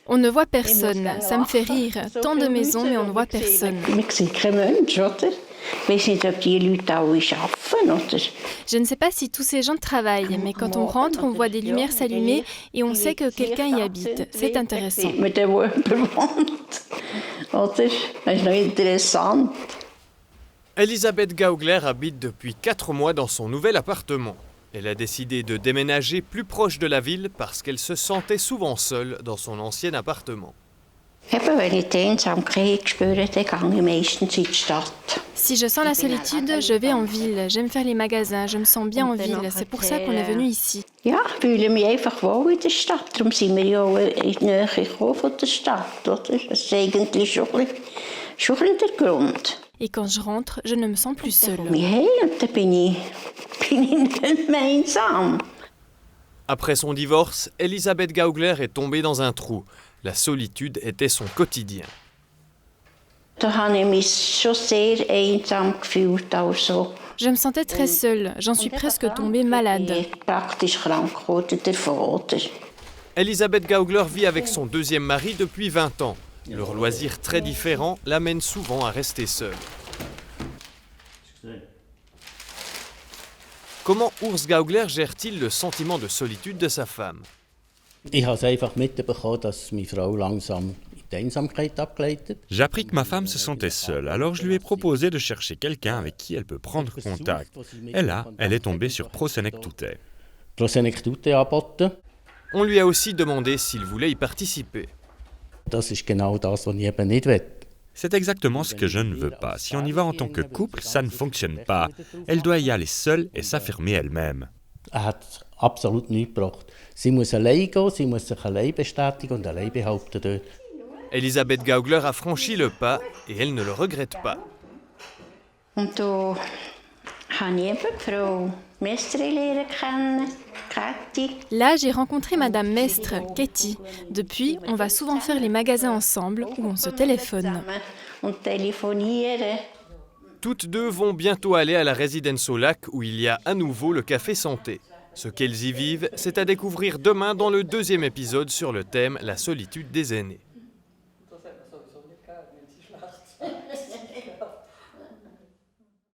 On ne voit personne, ça me fait rire. Tant de maisons, mais on ne voit personne. Je ne sais pas si tous ces gens travaillent, mais quand on rentre, on voit des lumières s'allumer et on sait que quelqu'un y habite. C'est intéressant. Elisabeth Gaugler habite depuis 4 mois dans son nouvel appartement. Elle a décidé de déménager plus proche de la ville parce qu'elle se sentait souvent seule dans son ancien appartement. Si je sens la solitude, je vais en ville. J'aime faire les magasins, je me sens bien en ville. C'est pour ça qu'on est venu ici. Et quand je rentre, je ne me sens plus seule. Après son divorce, Elisabeth Gaugler est tombée dans un trou. La solitude était son quotidien. Je me sentais très seule. J'en suis presque tombée malade. Elisabeth Gaugler vit avec son deuxième mari depuis 20 ans. Leurs loisirs très différents l'amènent souvent à rester seule. Comment Urs Gaugler gère-t-il le sentiment de solitude de sa femme ? J'ai appris que ma femme se sentait seule, alors je lui ai proposé de chercher quelqu'un avec qui elle peut prendre contact. Et là, elle est tombée sur Prosenectute. On lui a aussi demandé s'il voulait y participer. C'est exactement ce que je ne veux pas. Si on y va en tant que couple, ça ne fonctionne pas. Elle doit y aller seule et s'affirmer elle-même. Elisabeth Gaugler a franchi le pas et elle ne le regrette pas. Là, j'ai rencontré Madame Mestre, Katie. Depuis, on va souvent faire les magasins ensemble ou on se téléphone. Toutes deux vont bientôt aller à la résidence au lac où il y a à nouveau le café santé. Ce qu'elles y vivent, c'est à découvrir demain dans le 2e épisode sur le thème « La solitude des aînés ».